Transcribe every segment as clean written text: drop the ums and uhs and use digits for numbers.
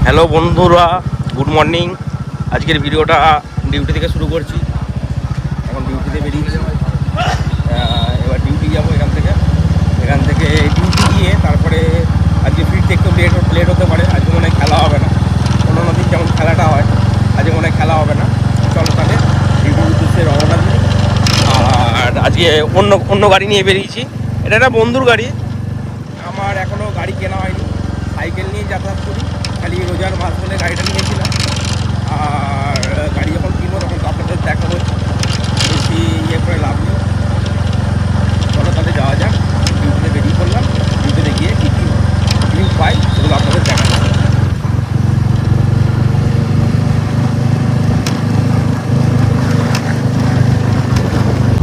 Hello বন্ধুরা, good morning. আজকের ভিডিওটা ডিউটি থেকে শুরু করছি। এখন ডিউটিতে বেরিয়েছি, এবার ডিউটি যাবো এখান থেকে ডিউটি গিয়ে তারপরে আজকে ফিরতে একটু লেট হতে পারে। আজকে মনে হয় খেলা হবে না, অন্যান্য দিন যেমন খেলাটা হয় আজকে মনে হয় খেলা হবে না। চলো তাহলে ডিউটির উদ্দেশ্যে রওনা দিই। আর আজকে অন্য গাড়ি নিয়ে বেরিয়েছি। এটা একটা বন্ধুর গাড়ি, আমার এখনও গাড়ি কেনা হয়নি, সাইকেল নিয়ে যাতায়াত করি। খালি রোজার মাস বলে গাড়িটা নিয়েছিলাম, আর গাড়ি যখন কিনবো তখন তো আপনাদের দেখাবো, বেশি ইয়ে করে লাভ নেই। চলো তাহলে যাওয়া যাক। ডিউটিতে বেরিয়ে পড়লাম, ডিউটিতে গিয়ে কী কী ভিউ পাই সেগুলো আপনাদের দেখাবো।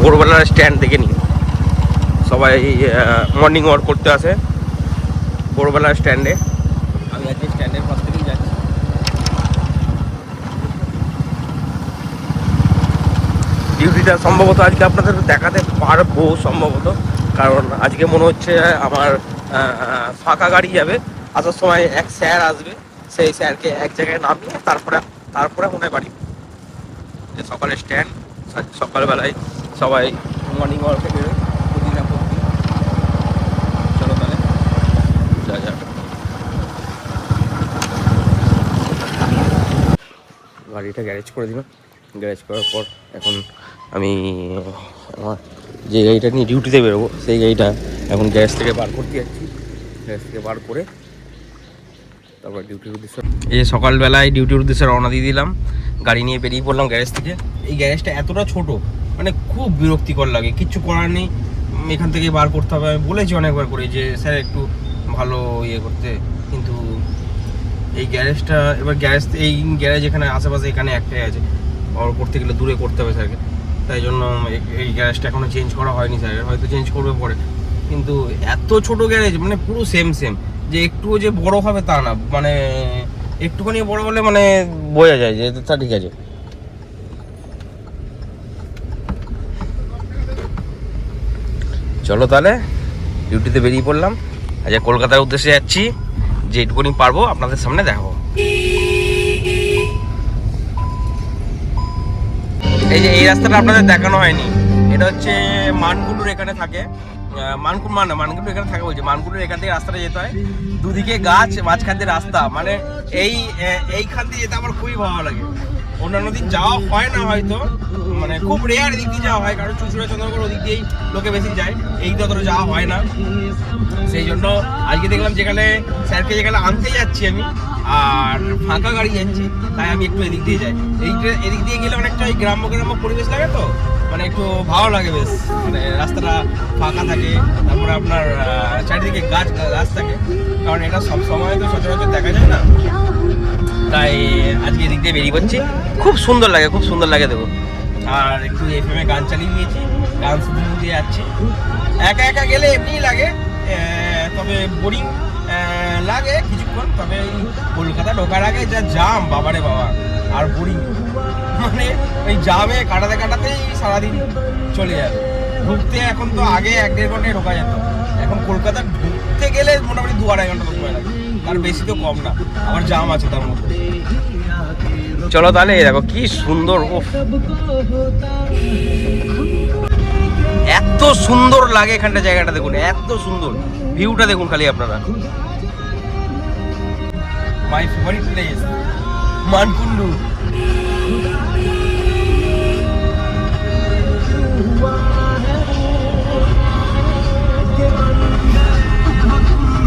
ভোরবেলার স্ট্যান্ড দেখে নিই, সবাই মর্নিং ওয়াক করতে আসে ভোরবেলার স্ট্যান্ডে। আমি আজকে স্ট্যান্ডের পাশ থেকেই যাচ্ছি। ডিউটিটা সম্ভবত আজকে আপনাদের দেখাতে পারবো সম্ভবত, কারণ আজকে মনে হচ্ছে আমার ফাঁকা গাড়ি যাবে। আসার সময় এক স্যার আসবে, সেই স্যারকে এক জায়গায় নামিয়ে তারপরে মনে হয় বাড়ি। যে সকালে স্ট্যান্ড, সকালবেলায় সবাই মর্নিং ওয়ার্কে বেরোয় প্রতিদিন না প্রতিদিন। চলো তাহলে যা যাক। গাড়িটা গ্যারেজ করে দিলাম, গ্যারেজ করার পর এখন আমি আমার যে গাড়িটা নিয়ে ডিউটিতে বেরোবো সেই গাড়িটা এখন গ্যারেজ থেকে বার করতে যাচ্ছি। গ্যারেজ থেকে বার করে তারপর ডিউটির উদ্দেশ্যে, এই যে সকালবেলায় ডিউটির উদ্দেশ্যে রওনা দিয়ে দিলাম, গাড়ি নিয়ে বেরিয়ে পড়লাম গ্যারেজ থেকে। এই গ্যারেজটা এতটা ছোট, মানে খুব বিরক্তিকর লাগে, কিচ্ছু করার নেই, এখান থেকে বার করতে হবে। আমি বলেছি অনেকবার করে যে স্যার একটু ভালো ইয়ে করতে, কিন্তু এই গ্যারেজটা এবার এই গ্যারেজ এখানে আশেপাশে এখানে একটাই আছে, আর করতে গেলে দূরে করতে হবে স্যারকে। তাই জন্য এই গ্যারেজটা এখনও চেঞ্জ করা হয়নি, স্যার হয়তো চেঞ্জ করবে পরে। কিন্তু এত ছোট গ্যারেজ, মানে পুরো সেম যে একটুও যে বড় হবে তা না, মানে একটুখানি বড় হলে মানে বোঝা যায় যে তা ঠিক আছে। চলো তাহলে ডিউটিতে বেরিয়ে পড়লাম। আজ কলকাতার উদ্দেশ্যে যাচ্ছি, যেটুকুনি পারবো আপনাদের সামনে দেখাবো। এই যে এই রাস্তাটা আপনাদের দেখানো হয়নি, এটা হচ্ছে মানগুলোর এখানে থাকে, মানগুলো এখানে থাকে বলছে, মানগুলোর এখান থেকে রাস্তাটা যেতে হয়, দুদিকে গাছ, মাঝখান দিয়ে রাস্তা, মানে এইখান দিয়ে যেতে আমার খুবই ভালো লাগে। অন্যান্য দিন যাওয়া হয় না হয়তো, মানে খুব রেয়ার এদিক দিয়ে যাওয়া হয়, কারণ চুঁচুড়া চন্দ্রনগর ওদিক দিয়েই লোকে বেশি যায়, এই তো অতটা যাওয়া হয় না। সেই জন্য আজকে দেখলাম যেখানে স্যারকে যেখানে আনতে যাচ্ছি আমি, আর ফাঁকা গাড়ি যাচ্ছি, তাই আমি একটু এদিক দিয়ে যাই। এদিক দিয়ে গেলে অনেকটা ওই গ্রাম্য পরিবেশ লাগে, তো মানে একটু ভালো লাগে বেশ, মানে রাস্তাটা ফাঁকা থাকে, তারপরে আপনার চারিদিকে গাছ থাকে, কারণ এটা সব সময় তো সচরাচর দেখা যায় না। তাই আজকে এদিক দিয়ে বেরিয়ে পড়ছি, খুব সুন্দর লাগে দেখো। আর একটু এফএমে গান চালিয়ে দিয়েছি, গান শুধু দিয়ে যাচ্ছি। একা গেলে এমনিই লাগে, তবে বোরিং লাগে কিছুক্ষণ। তবে এই কলকাতা ঢোকার আগে যা জাম, বাবারে বাবা, আর বোরিং, মানে ওই জামে কাটাতেই সারাদিন চলে যাবে। ঢুকতে এখন তো আগে 1-1.5 ঘন্টায় ঢোকা যেত, এখন কলকাতা ঢুকতে গেলে মোটামুটি 2-2.5 ঘন্টা তো সময় লাগে, তার বেশি তো কম না, আবার জাম আছে তার মধ্যে। চলো তাহলে দেখো কি সুন্দর, এত সুন্দর লাগে এখানটা, জায়গাটা দেখুন, এত সুন্দর ভিউটা দেখুন খালি আপনারা। My favourite place Mankundu.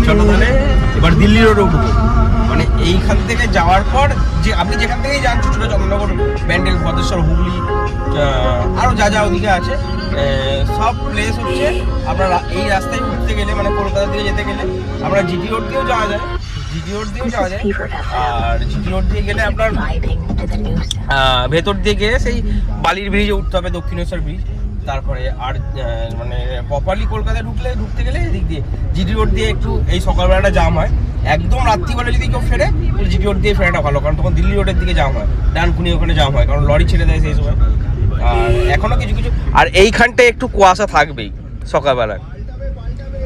চলো তাহলে এবার দিল্লি রোডে উঠবো, মানে এইখান থেকে যাওয়ার পর যে আপনি যেখান থেকেই যান, চুঁচুড়া চন্দ্রনগর, ব্যান্ডেল, ভদ্রেশ্বর, হুগলি, আরও যা ওদিকে আছে, সব প্লেস হচ্ছে আপনার এই রাস্তায় উঠতে গেলে, মানে কলকাতা থেকে যেতে গেলে আমরা জিটি রোড দিয়েও যাওয়া যায়, আর জিটি রোড দিয়ে গেলে আপনার ভেতর দিয়ে গিয়ে সেই বালির ব্রিজে উঠতে হবে, দক্ষিণেশ্বর ব্রিজ। তারপরে আর মানে প্রপারলি কলকাতায় ঢুকতে গেলে এদিক দিয়ে জিটি রোড দিয়ে একটু এই সকালবেলাটা জাম হয়, একদম রাত্রিবেলা যদি কেউ ফেরে জিটি রোড দিয়ে ফেরাটা ভালো, কারণ তখন দিল্লি রোডের দিকে জাম হয়, ডানকুনি ওখানে জাম হয়, কারণ লরি ছেড়ে দেয় সেই সময়। আর এখনো কিছু আর এইখানটায় একটু কুয়াশা থাকবেই সকালবেলা।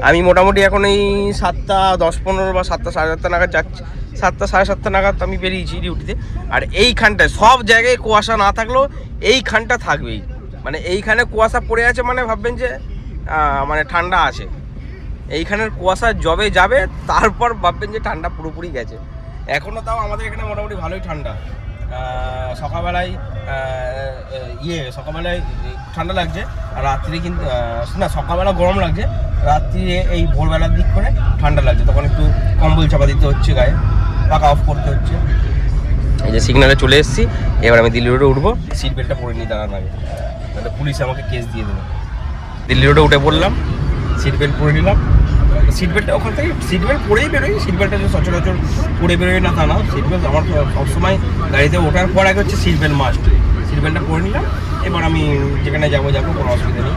আমি মোটামুটি এখন এই 7টা 10-15 বা 7টা 7:30 নাগাদ 7টা 7:30 নাগাদ আমি বেরিয়েছি ডিউটিতে। আর এইখানটায় সব জায়গায় কুয়াশা না থাকলেও এইখানটা থাকবেই, মানে এইখানে কুয়াশা পড়ে আছে মানে ভাববেন যে মানে ঠান্ডা আছে। এইখানের কুয়াশা যবে যাবে তারপর ভাববেন যে ঠান্ডা পুরোপুরি গেছে। এখনও তাও আমাদের এখানে মোটামুটি ভালোই ঠান্ডা। সকালবেলায় সকালবেলায় ঠান্ডা লাগছে, আর রাত্রিরে কিন্তু না, সকালবেলা গরম লাগছে, রাত্রিরে এই ভোরবেলার দিক করে ঠান্ডা লাগছে, তখন একটু কম্বল চাপা দিতে হচ্ছে, গায়ে পাখা অফ করতে হচ্ছে। এই যে সিগনালে চলে এসেছি, এবার আমি দিল্লি রোডে উঠবো। সিট বেল্টটা পরে নিই দাঁড়ান আগে, তাহলে পুলিশ আমাকে কেস দিয়ে দেবে। দিল্লি রোডে উঠে পড়লাম, সিট বেল্ট পরে নিলাম। সিট বেল্টটা ওখান থেকে সিট বেল্ট পরেই বেরোই, সিট বেল্টটা যে সচরাচর পরে বেরোয় না তা না, সিট বেল্ট আমার সবসময় গাড়িতে ওঠার পর আগে হচ্ছে সিট বেল্ট মাস্ট। সিট বেল্টটা পরে নিলাম, এবার আমি যেখানে যাবো কোনো অসুবিধা নেই।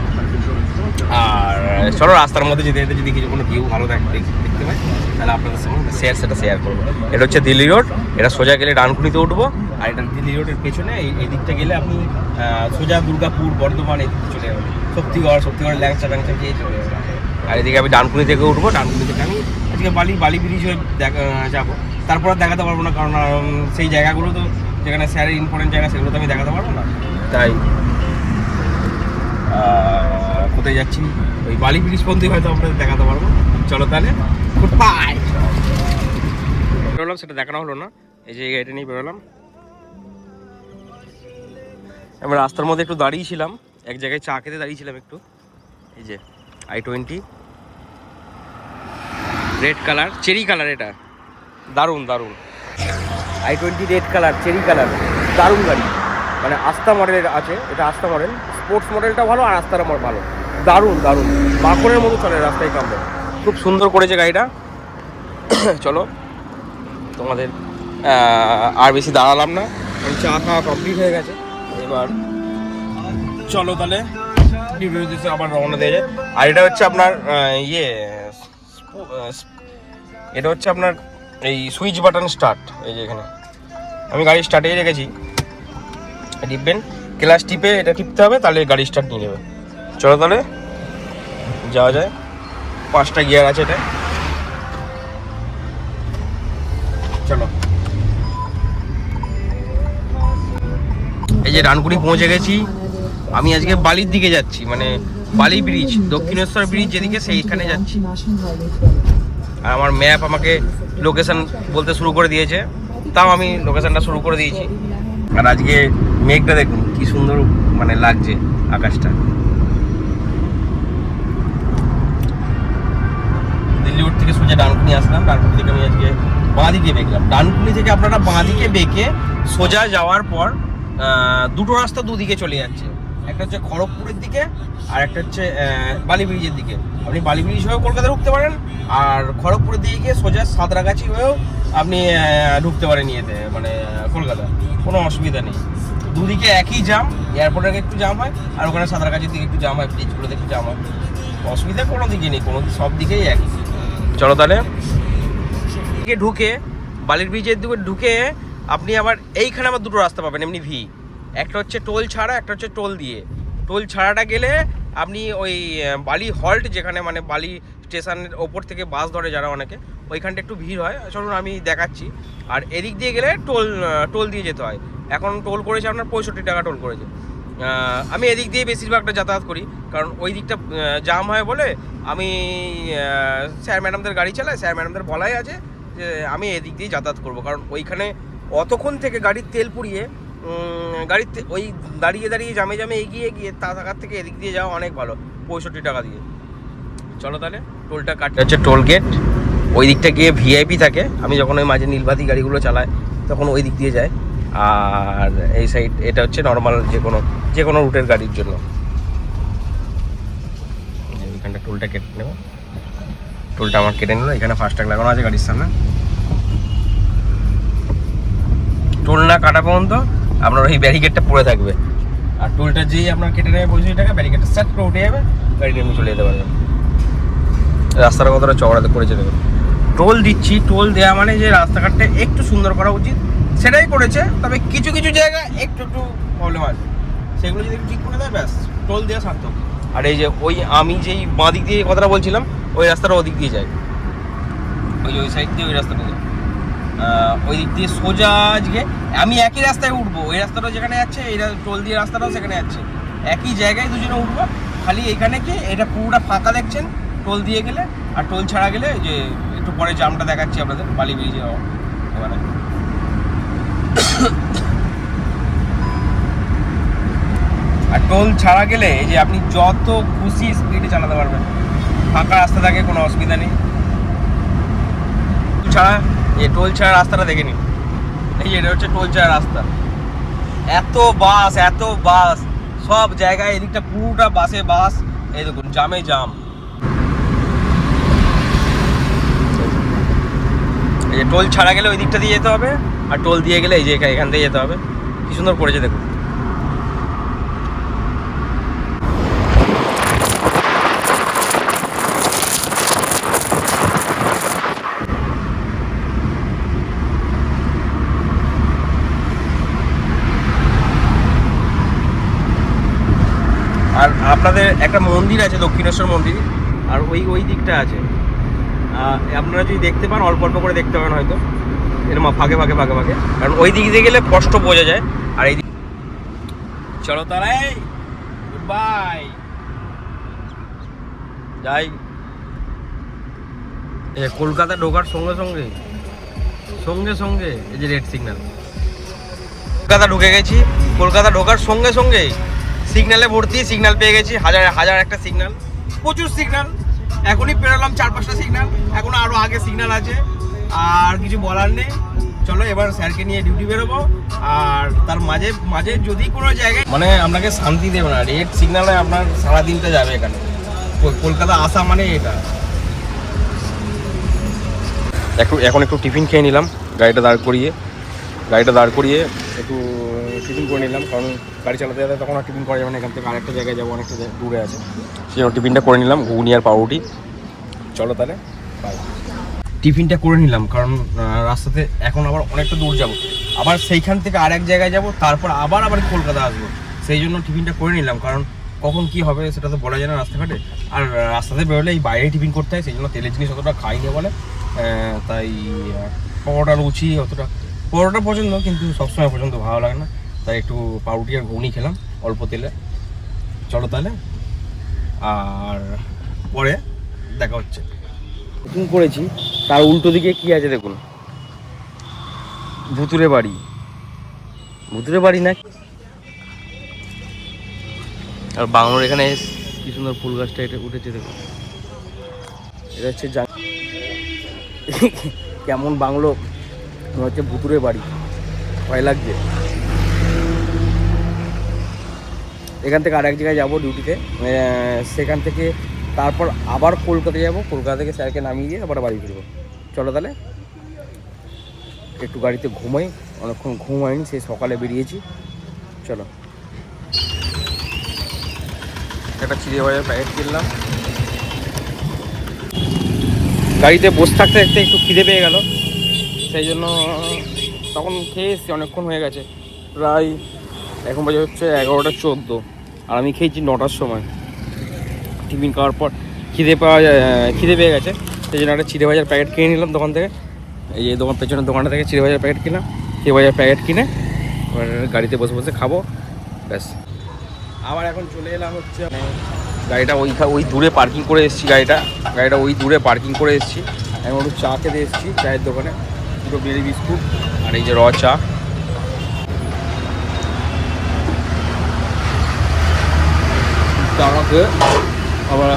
আর চলো রাস্তার মধ্যে যেতে যেতে যদি কিছু কোনো ভিউ ভালো দেখতে পাই তাহলে আপনাদের সঙ্গে সেটা শেয়ার করবো। এটা হচ্ছে দিল্লি রোড, এটা সোজা গেলে ডানকুনিতে উঠবো, আর এটা দিল্লি রোডের পেছনে এই দিকটা গেলে আপনি সোজা দুর্গাপুর, বর্ধমান এই দিকটা চলে যাবেন, শক্তিগড় ল্যাংচা গিয়ে চলে যাবেন। আর এদিকে আমি ডানকুনি থেকে উঠবো, ডানকুনি থেকে আমি আজকে বালি ব্রিজ হয়ে যাবো। তারপর আর দেখাতে পারবো না, কারণ সেই জায়গাগুলো তো যেখানে স্যারের ইম্পর্টেন্ট জায়গা সেগুলো তো আমি দেখাতে পারবো না। তাই কোথায় যাচ্ছি ওই বালি ব্রিজ পর্যন্তই হয়তো আপনাদের দেখাতে পারবো। চলো তাহলে গুড বাই। বেরোলাম, সেটা দেখানো হলো না, এই যে গাড়িটা নিয়ে বেরোলাম। আমি রাস্তার মধ্যে একটু দাঁড়িয়েছিলাম, এক জায়গায় চা খেতে দাঁড়িয়েছিলাম একটু। এই যে i20 red colour, cherry colour, এটা দারুণ i20 red colour, cherry colour, দারুণ গাড়ি। মানে আস্থা মডেলের আছে, এটা আস্থা মডেল, স্পোর্টস মডেলটা ভালো আর আস্থার ভালো, দারুণ মাখনের মতো চলে রাস্তায় কামড়ে, খুব সুন্দর করেছে গাড়িটা। চলো তোমাদের আর বেশি দাঁড়ালাম না, চা খাওয়া কমপ্লিট হয়ে গেছে, এবার চলো তাহলে আবার রওনা দিয়ে যায়। আর এটা হচ্ছে আপনার এটা হচ্ছে আপনার এই সুইচ বাটন স্টার্ট। এই যে এখানে আমি গাড়ি স্টার্টেই রেখেছি, টিপবেন, ক্লাচ টিপে এটা টিপতে হবে, তাহলে গাড়ি স্টার্ট নিয়ে নেবে। চলো তাহলে যাওয়া যায়, 5টা গিয়ার আছে এটা। চলো, এই যে ডানকুনি পৌঁছে গেছি। আমি আজকে বালির দিকে যাচ্ছি, মানে বালি ব্রিজ, দক্ষিণেশ্বর ব্রিজ যেদিকে সেইখানে যাচ্ছি। আর আমার ম্যাপ আমাকে লোকেশন বলতে শুরু করে দিয়েছে, তাও আমি লোকেশনটা শুরু করে দিয়েছি। আর আজকে মেঘটা দেখুন কি সুন্দর মানে লাগছে আকাশটা। দিল্লি রোড থেকে সোজা ডানকুনি আসলাম, ডানকুনি থেকে আমি আজকে বাঁ দিকে বেঁকলাম। ডানকুনি থেকে আপনারা বাঁ দিকে বেঁকে সোজা যাওয়ার পর দুটো রাস্তা দুদিকে চলে যাচ্ছে, একটা হচ্ছে খড়গপুরের দিকে আর একটা হচ্ছে বালি ব্রিজের দিকে। আপনি বালি ব্রিজ হয়েও কলকাতা ঢুকতে পারেন, আর খড়গপুরের দিকে গিয়ে সোজা সাঁতরাগাছি হয়েও আপনি ঢুকতে পারেন ইয়েতে, মানে কলকাতা, কোনো অসুবিধা নেই। দুদিকে একই জাম, এয়ারপোর্টের আগে একটু জাম হয়, আর ওখানে সাঁতরাগাছির দিকে একটু জাম হয়, ব্রিজগুলোতে একটু জাম হয়, অসুবিধা কোনো দিকে নেই, কোনো সব দিকেই একই। চলো তাহলে ঢুকে বালির ব্রিজের দিকে ঢুকে আপনি আবার এইখানে আবার দুটো রাস্তা পাবেন এমনি ভি, একটা হচ্ছে টোল ছাড়া, একটা হচ্ছে টোল দিয়ে। টোল ছাড়াটা গেলে আপনি ওই বালি হল্ট, যেখানে মানে বালি স্টেশনের ওপর থেকে বাস ধরে যারা অনেকে, ওইখানটা একটু ভিড় হয়, চলুন আমি দেখাচ্ছি। আর এদিক দিয়ে গেলে টোল দিয়ে যেতে হয়, এখন টোল করেছে আপনার 65 টাকা টোল করেছে। আমি এদিক দিয়ে বেশিরভাগটা যাতায়াত করি, কারণ ওই দিকটা জাম হয় বলে। আমি স্যার ম্যাডামদের গাড়ি চালাই, স্যার ম্যাডামদের বলাই আছে যে আমি এদিক দিয়ে যাতায়াত করবো, কারণ ওইখানে অতক্ষণ থেকে গাড়ির তেল পুড়িয়ে গাড়িতে ওই দাঁড়িয়ে জামে এগিয়ে গিয়ে থাকার থেকে এদিক দিয়ে যাওয়া অনেক ভালো 65 টাকা দিয়ে। চলো তাহলে টোলটা কাটতে হচ্ছে টোল গেট, ওই দিকটা গিয়ে ভিআইপি থাকে। আমি যখন ওই মাঝে নীলবাতি গাড়িগুলো চালাই তখন ওই দিক দিয়ে যায়, আর এই সাইড এটা হচ্ছে নর্মাল যে কোনো রুটের গাড়ির জন্য। এইখানটা টোলটা কেটে নেব, টোলটা আমার কেটে নিল। এখানে ফাস্ট্যাগ লাগানো আছে গাড়ির সামনে। টোল না কাটা পর্যন্ত আপনার ওই ব্যারিকেডটা পড়ে থাকবে, আর টোলটা যেই আপনার কেটে নেবে 65 টাকা, ব্যারিকেডটা সেট করে উঠে যাবে, গাড়ি নিয়ে চলে যেতে পারবেন। রাস্তাটা কতটা চওড়াতে করেছে দেবেন। টোল দিচ্ছি, টোল দেওয়া মানে যে রাস্তাঘাটটা একটু সুন্দর করা উচিত, সেটাই করেছে। তবে কিছু জায়গা একটু প্রবলেম আছে, সেগুলো যদি ঠিক করে দেয় ব্যাস টোল দেওয়া সার্থক। আর এই যে ওই আমি যেই বাঁ দিক দিয়ে কথাটা বলছিলাম, ওই রাস্তাটা ওদিক দিয়ে যায়, ওই সাইড দিয়ে ওই রাস্তাটা যায়। ওই দিক দিয়ে সোজা আজকে আমি একই রাস্তায় উঠবো, ওই রাস্তাটাও যেখানে যাচ্ছে, এই টোল দিয়ে রাস্তাটাও সেখানে যাচ্ছে, একই জায়গায় দুজনে উঠবো। খালি এখানে কি এটা পুরোটা ফাঁকা দেখছেন টোল দিয়ে গেলে, আর টোল ছাড়া গেলে যে একটু পরে জামটা দেখাচ্ছি আপনাদের বালি ব্রিজে এবারে। আর টোল ছাড়া গেলে এই যে আপনি যত খুশি স্পিডে চালাতে পারবেন, ফাঁকা রাস্তা থাকে, কোনো অসুবিধা নেই। ছাড়া এই টোল ছাড়া রাস্তাটা দেখে নিন, এই এটা হচ্ছে টোল ছাড়া রাস্তা। এত বাস সব জায়গায়, এদিকটা পুরোটা বাসে বাস, এই দেখুন জামে জাম। এই যে টোল ছাড়া গেলে ওই দিকটা দিয়ে যেতে হবে, আর টোল দিয়ে গেলে এই যে এখান থেকে যেতে হবে। কি সুন্দর করেছে দেখুন। আর আপনাদের একটা মন্দির আছে, দক্ষিণেশ্বর মন্দির, আর ওই দিকটা আছে। আপনারা যদি দেখতে পান, অল্প অল্প করে দেখতে পাবেন হয়তো, এরকম ফাঁকে, কারণ ওই দিক দিয়ে গেলে স্পষ্ট বোঝা যায়। আর এই দিক চলো তারাই, গুড বাই, যাই। কলকাতা ঢোকার সঙ্গে সঙ্গে এই যে রেড সিগন্যাল, কলকাতা ঢুকে গেছি। কলকাতা ঢোকার সঙ্গে সিগন্যালে ভর্তি, সিগন্যাল পেয়ে গেছি, হাজার একটা সিগন্যাল, প্রচুর সিগন্যাল। এখনই পেরোলাম 4-5টা সিগন্যাল, এখনো আরো আগে সিগন্যাল আছে। আর কিছু বলার নেই, চলো এবার স্যারকে নিয়ে ডিউটি বেরোবো। আর তার মাঝে যদি কোনো জায়গায় মানে আপনাকে শান্তি দেবে না, রেড সিগন্যালে আপনার সারাদিনটা যাবে এখানে। কলকাতা আসা মানে এটা। এখন একটু টিফিন খেয়ে নিলাম, গাড়িটা দাঁড় করিয়ে একটু টিফিন করে নিলাম, কারণ গাড়ি চালাতে যাতে তখন আর টিফিন করা যাবে না, এখান থেকে আরেকটা জায়গায় যাবো, অনেকটা দূরে আছে, সেই জন্য টিফিনটা করে নিলাম, ঘুগনি আর পাউরুটি। চলো তাহলে বাই। টিফিনটা করে নিলাম, কারণ রাস্তাতে এখন আবার অনেকটা দূর যাব, আবার সেইখান থেকে আরেক জায়গায় যাব, তারপর আবার কলকাতা আসবো, সেই জন্য টিফিনটা করে নিলাম। কারণ কখন কি হবে সেটা তো বলা যায় না রাস্তাঘাটে, আর রাস্তাতে বেরোলে এই বাইরে টিফিন করতে হয়, সেই জন্য তেলের জিনিস অতটা খাই না বলে, তাই পরোটা লুচি অতটা, পরোটা পছন্দ কিন্তু সবসময় পছন্দ ভালো লাগে না, তাই একটু পাউরুটি আর ঘুগনি খেলাম অল্প তেলে। চলো তাহলে, আর পরে দেখা হচ্ছে। বুকিং করেছি, তার উল্টো দিকে কি আছে দেখুন, ভুতুরে বাড়ি না। আর বাংলোর এখানে কি সুন্দর ফুল গাছটা এটা উঠেছে দেখুন, এটা হচ্ছে কেমন বাংলো, মনে হচ্ছে ভুতুরে বাড়ি, ভয় লাগছে। এখান থেকে আর এক জায়গায় যাবো ডিউটিতে, সেখান থেকে তারপর আবার কলকাতা যাবো, কলকাতা থেকে স্যারকে নামিয়ে দিয়ে আবার বাড়ি ফিরবো। চলো তাহলে একটু গাড়িতে ঘুমাই, অনেকক্ষণ ঘুম হয়নি, সেই সকালে বেরিয়েছি। চলো, একটা চিড়ে ভাজার প্যাকেট কিনলাম। গাড়িতে বসে থাকতে একটু খিদে পেয়ে গেল, সেই জন্য তখন খেয়ে এসছি, অনেকক্ষণ হয়ে গেছে, প্রায় এখন বাজে হচ্ছে 11:14, আর আমি খেয়েছি 9টার সময়। টিফিন খাওয়ার পর খিদে পেয়ে গেছে, সেই জন্য একটা চিড়ে ভাজার প্যাকেট কিনে নিলাম দোকান থেকে। এই পেছনের দোকানটা থেকে চিড়ে ভাজার প্যাকেট কিনলাম, চিড়ে ভাজার প্যাকেট কিনে এবার গাড়িতে বসে খাবো, ব্যাস। আবার এখন চলে এলাম হচ্ছে গাড়িটা ওই দূরে পার্কিং করে এসেছি, গাড়িটা ওই দূরে পার্কিং করে এসেছি। এখন একটু চা খেতে এসেছি চায়ের দোকানে, দুটো বেরি বিস্কুট আর এই যে চা। আমাকে আবার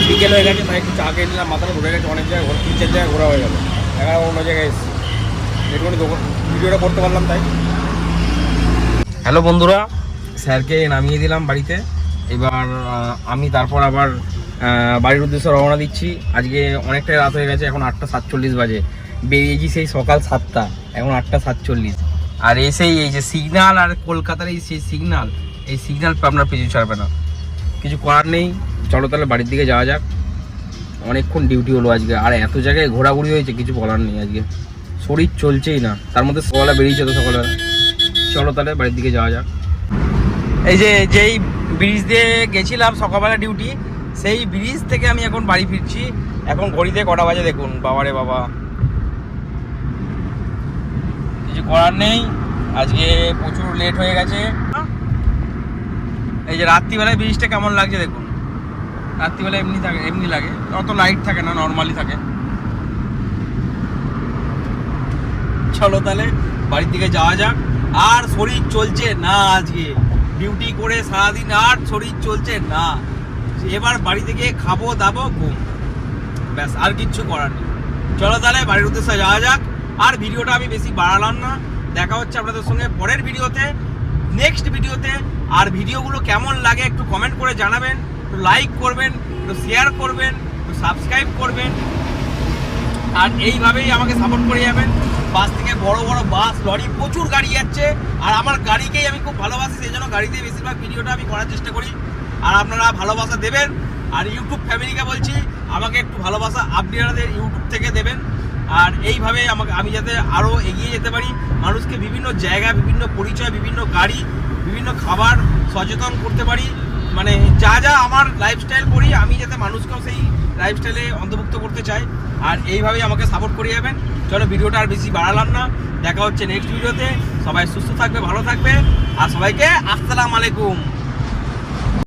বিকেল হয়ে গেছে, তাই একটু চা খেয়ে নিলাম, মাথাটা ঘুরে গেছে, অনেক জায়গায় 3-4 জায়গায় ঘোরা হয়ে গেল, এখন অন্য জায়গায় এসেছি, একটুখানি ভিডিওটা করতে পারলাম তাই। হ্যালো বন্ধুরা, স্যারকে নামিয়ে দিলাম বাড়িতে, এবার আমি তারপর আবার বাড়ির উদ্দেশ্যে রওনা দিচ্ছি। আজকে অনেকটাই রাত হয়ে গেছে, এখন 8:47 বাজে, বেরিয়েছি সেই সকাল 7টা, এখন 8:47। আর এসেই এই যে সিগন্যাল, আর কলকাতার এই সিগন্যাল আপনার পিছু ছাড়বে না, কিছু করার নেই। চলো তাহলে বাড়ির দিকে যাওয়া যাক, অনেকক্ষণ ডিউটি হলো আজকে, আর এত জায়গায় ঘোরাঘুরি হয়েছে, কিছু বলার নেই, আজকে শরীর চলছেই না, তার মধ্যে সকালে বেরিয়েছে তো সকালবেলা। চলো তাহলে বাড়ির দিকে যাওয়া যাক। এই যে যেই ব্রিজ দিয়ে গেছিলাম সকালবেলা ডিউটি, সেই ব্রিজ থেকে আমি এখন বাড়ি ফিরছি। এখন ঘড়িতে কটা বাজে দেখুন, বাবারে বাবা, কিছু করার নেই, আজকে প্রচুর লেট হয়ে গেছে। এই যে রাত্রিবেলায় ব্রিজটা কেমন লাগছে দেখুন, রাত্রিবেলা এমনি লাগে, অত লাইট থাকে না, নর্মালি থাকে। চলো তাহলে বাড়ির দিকে যাওয়া যাক। আর শরীর চলছে না, আজকে ডিউটি করে সারাদিন আর শরীর চলছে না। এবার বাড়ি থেকে খাবো দাবো ঘুম, ব্যাস, আর কিচ্ছু করার নেই। চলো তাহলে বাড়ির উদ্দেশ্যে যাওয়া যাক। আর ভিডিওটা আমি বেশি বাড়ালাম না, দেখা হচ্ছে আপনাদের সঙ্গে পরের ভিডিওতে, নেক্সট ভিডিওতে। আর ভিডিওগুলো কেমন লাগে একটু কমেন্ট করে জানাবেন, একটু লাইক করবেন, একটু শেয়ার করবেন, একটু সাবস্ক্রাইব করবেন। আর এইভাবেই আমাকে সাপোর্ট করে যাবেন। বাস থেকে বড় বড় বাস, লরি, প্রচুর গাড়ি যাচ্ছে। আর আমার গাড়িকেই আমি খুব ভালোবাসি, সেই জন্য গাড়িতেই বেশিরভাগ ভিডিওটা আমি করার চেষ্টা করি। আর আপনারা ভালোবাসা দেবেন। আর ইউটিউব ফ্যামিলিকে বলছি, আমাকে একটু ভালোবাসা আপনাদের ইউটিউব থেকে দেবেন। আর এইভাবে আমি যাতে আরও এগিয়ে যেতে পারি, মানুষকে বিভিন্ন জায়গা, বিভিন্ন পরিচয়, বিভিন্ন গাড়ি, বিভিন্ন খাবার সচেতন করতে পারি। মানে যা যা আমার লাইফস্টাইল করি, আমি যাতে মানুষকেও সেই লাইফস্টাইলে অন্তর্ভুক্ত করতে চাই। আর এইভাবেই আমাকে সাপোর্ট করে যাবেন। চলো ভিডিওটা আর বেশি বাড়ালাম না, দেখা হচ্ছে নেক্সট ভিডিওতে। সবাই সুস্থ থাকবে, ভালো থাকবে, আর সবাইকে আসসালামু আলাইকুম।